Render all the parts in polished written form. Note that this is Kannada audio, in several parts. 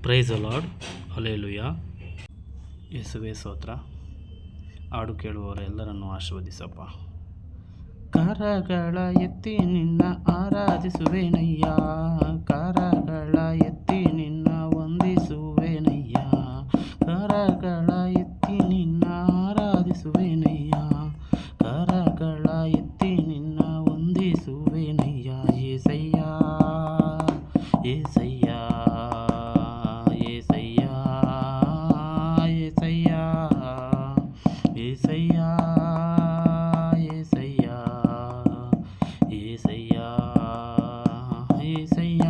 Price lord, hallelujah. ಯೇಸುವೇ ಸ್ತೋತ್ರ. ಹಾಡು ಕೇಳುವವರೆಲ್ಲರನ್ನು ಆಶೀರ್ವದಿಸಪ್ಪ. ಕರಗಳ ಎತ್ತಿ ನಿನ್ನ ಆರಾಧಿಸುವೆನಯ್ಯ, ಕರಗಳ ಎತ್ತಿ ನಿನ್ನ ವಂದಿಸುವೆನಯ್ಯ, ಕರಗಳ ಎತ್ತಿ ನಿನ್ನ ಆರಾಧಿಸುವೆನಯ್ಯ, ಕರಗಳ ಎತ್ತಿ ನಿನ್ನ ವಂದಿಸುವೆನಯ್ಯ. ಏಸಯ್ಯ ಏಸಯ್ಯ ಏಸಯ್ಯ ಏಸಯ್ಯ ಏಸಯ್ಯ ಏಸಯ್ಯ ಏಸಯ್ಯ.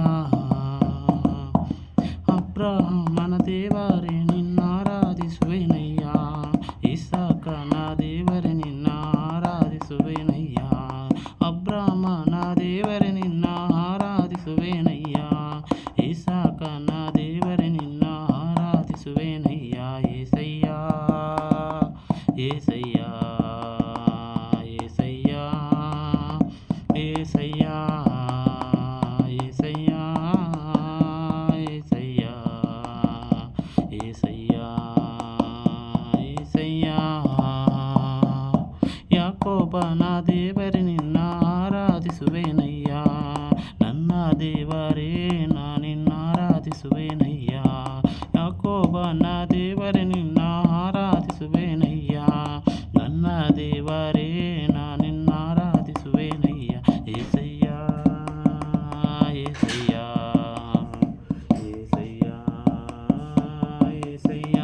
ಅಬ್ರಹಾಮನ ದೇವರೇ ನಿನ್ನ ಆರಾಧಿಸುವೆನಯ್ಯ, ಇಸಾಕನ ದೇವರೇ ನಿನ್ನ ಆರಾಧಿಸುವೆನಯ್ಯ, ಅಬ್ರಹಾಮನ ದೇವರೇ ನಿನ್ನ ಆರಾಧಿಸುವೆನಯ್ಯ, ಇಸಾಕನ ದೇವರೇ ನಿನ್ನ ಆರಾಧಿಸುವೆನಯ್ಯ. ಏಸಯ್ಯ ಏಸಯ್ಯ ಏಸಯ್ಯ ಏಸಯ್ಯ ಏಸಯ್ಯ ಏಸಯ್ಯ ಏಸಯ್ಯ ಏಸಯ್ಯ. ಯಾಕೋಬನ ದೇವರೇ ನಿನ್ನ ಆರಾಧಿಸುವೆನಯ್ಯ, ನನ್ನ ದೇವರೇ ನಾ ನಿನ್ನ ಆರಾಧಿಸುವೆನಯ್ಯ, ಯಾಕೋಬನ ದೇವರೇ ನಿನ್ನ ಆರಾಧಿಸುವೆನಯ್ಯ, ನನ್ನ ದೇವರೇ ನಾ ನಿನ್ನ ಆರಾಧಿಸುವೆನಯ್ಯ. ಏಸಯ್ಯ ಏಸಯ್ಯ ಏಸಯ್ಯ ಏಸಯ್ಯ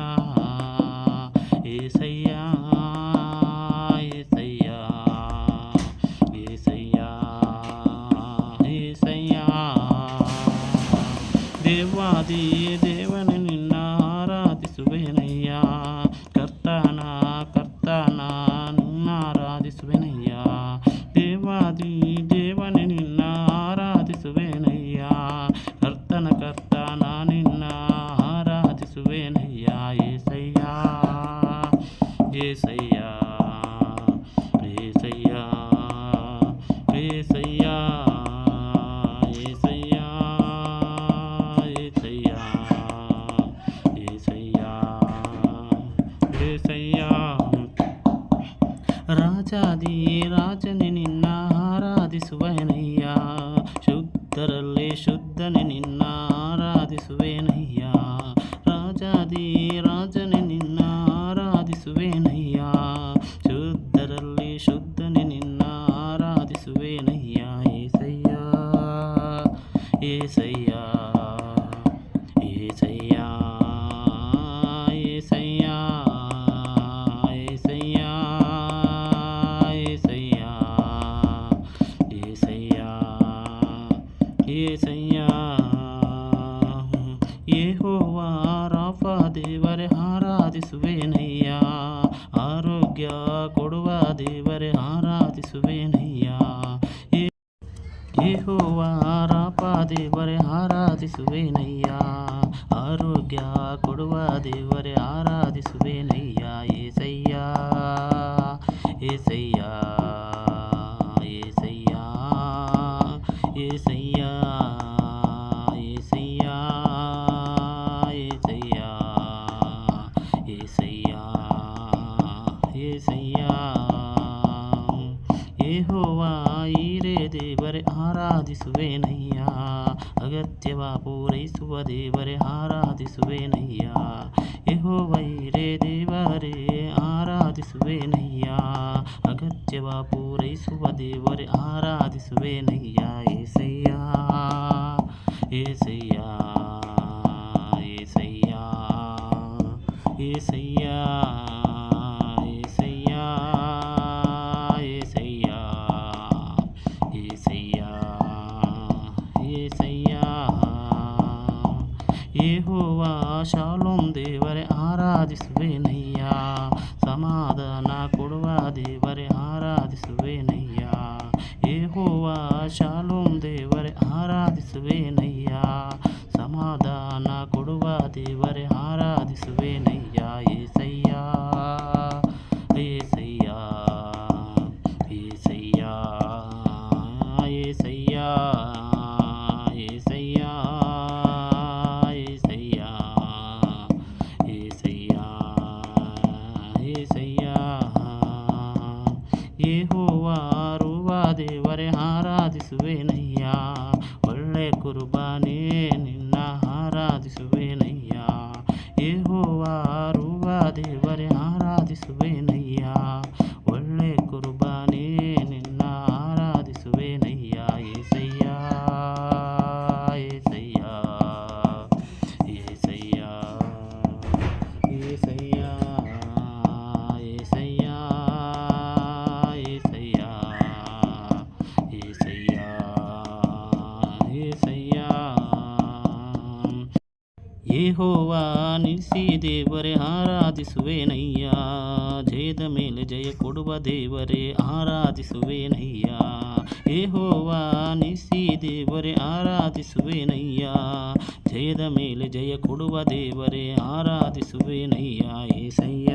ಏಸಯ್ಯ ಏಸಯ್ಯ ಏಸಯ್ಯ ಏಸಯ್ಯ. ದೇವಾದಿ ದೇವನೇ ನಿನ್ನ ಆರಾಧಿಸುವೆನಯ್ಯ, ಕರ್ತನ ಕರ್ತನ ನಿನ್ನ ಆರಾಧಿಸುವೆನಯ್ಯ, ದೇವಾದಿ ದೇವನೇ ನಿನ್ನ ಆರಾಧಿಸುವೆನಯ್ಯ, ಕರ್ತನ ಕರ್ತನ ನಿನ್ನ ಆರಾಧಿಸುವೆನಯ್ಯ. ಏಸಯ್ಯ ಏಸಯ್ಯ ಏಸಯ್ಯ ಏಸಯ್ಯ ಏಸಯ್ಯ ಏಸಯ್ಯ ಏಸಯ್ಯ ಏಸಯ್ಯ. ರಾಜಾದಿ ರಾಜನೇ ನಿನ್ನ ಆರಾಧಿಸುವೆನಯ್ಯ, ಶುದ್ಧರಲ್ಲಿ ಶುದ್ಧನೇ ನಿನ್ನ ಆರಾಧಿಸುವೆನಯ್ಯ, ರಾಜಾದಿ ರಾಜನೇ ನಿನ್ನ ಆರಾಧಿಸುವೆನಯ್ಯ, ಶುದ್ಧರಲ್ಲಿ ಶುದ್ಧನೇ ನಿನ್ನ ಆರಾಧಿಸುವೆನಯ್ಯ. ಏಸಯ್ಯ ಏಸಯ್ಯ ಏಸಯ್ಯ ಏಸಯ್ಯ ಏಸಯ್ಯ ಏಸಯ್ಯ ಏಸಯ್ಯ ಏಸಯ್ಯ. ಯೆಹೋವ ರಾಫ ದೇವರೇ ಆರಾಧಿಸುವೆನಯ್ಯ, ಆರೋಗ್ಯ ಕೊಡುವ ದೇವರೇ ಆರಾಧಿಸುವೆನಯ್ಯ, ಯೆಹೋವ ರಾಫ ದೇವರೇ ಆರಾಧಿಸುವೆನಯ್ಯ, ಆರೋಗ್ಯ ಕೊಡುವ ದೇವರೇ ಆರಾಧಿಸುವೆನಯ್ಯ. ಏಸಯ್ಯ ಏಸಯ್ಯ ಏಸಯ್ಯ ಏಸಯ್ಯ ಏಸಯ್ಯ ಏಸಯ್ಯ ಏಸಯ್ಯ ಏಸಯ್ಯ. ಯೆಹೋವ ಈರೇ ದೇವರೇ ಆರಾಧಿಸುವೆನಯ್ಯ, ಅಗತ್ಯವ ಪೂರೈಸುವ ದೇವರೇ ಆರಾಧಿಸುವೆನಯ್ಯ, ಯೆಹೋವ ಈರೇ ದೇವರೇ ಆರಾಧಿಸುವೆನಯ್ಯ, ಅಗತ್ಯವ ಪೂರೈಸುವ ದೇವರೇ ಆರಾಧಿಸುವೆನಯ್ಯ. ಏಸಯ್ಯ ಏಸಯ್ಯ ಏಸಯ್ಯ ಏಸಯ್ಯ ಏಸಯ್ಯ ಏಸಯ್ಯ ಏಸಯ್ಯ ಏಸಯ್ಯ. ಯೆಹೋವ ಶಾಲೋಮ್ ದೇವರೇ ಆರಾಧಿಸುವೆನಯ್ಯ, ಸಮಾಧಾನ ಕೊಡುವ ದೇವರೇ ಆರಾಧಿಸುವೆನಯ್ಯ, ಯೆಹೋವ ಶಾಲೋಮ್ ದೇವರೇ ಆರಾಧಿಸುವೆನಯ್ಯ, ಸಮಾಧಾನ ಕೊಡುವ ದೇವರೇ ಆರಾಧಿಸುವೆನಯ್ಯ. ಏಸಯ್ಯ ಏಸಯ್ಯ ಏಸಯ್ಯ ಏಸಯ್ಯ ಏಸಯ್ಯ ಏಸಯ್ಯ ಕುರ್ಬಾನೆ ನಿನ್ನ ಆರಾಧಿಸುವೆನಯ್ಯ. ಯೆಹೋವಾ ರೂವಾ ದೇವರೇ ಆರಾಧಿಸುವೆನಯ್ಯ. ಒಳ್ಳೆ ಕುರ್ಬಾನೆ ನಿನ್ನ ಆರಾಧಿಸುವೆನಯ್ಯ. ಏಸಯ್ಯ ಏಸಯ್ಯ ಏಸಯ್ಯ ಏಸಯ್ಯ ಏಸಯ್ಯ ಏಸಯ್ಯ ಏಸಯ್ಯ ಏಸಯ್ಯ. ಯೆಹೋವಾ ನಿಲ್ಲಿಸಿ ದೇವರೇ ಆರಾಧಿಸುವೆನಯ್ಯ. ಜಯದ ಮೇಲೆ ಜಯ ಕೊಡುವ ದೇವರೇ ಆರಾಧಿಸುವೆನಯ್ಯ. ಯೆಹೋವಾ ನಿಲ್ಲಿಸಿ ದೇವರೇ ಆರಾಧಿಸುವೆನಯ್ಯ. ಜಯದ ಮೇಲೆ ಜಯ ಕೊಡುವ ದೇವರೇ ಆರಾಧಿಸುವೆನಯ್ಯ. ಏಸಯ್ಯ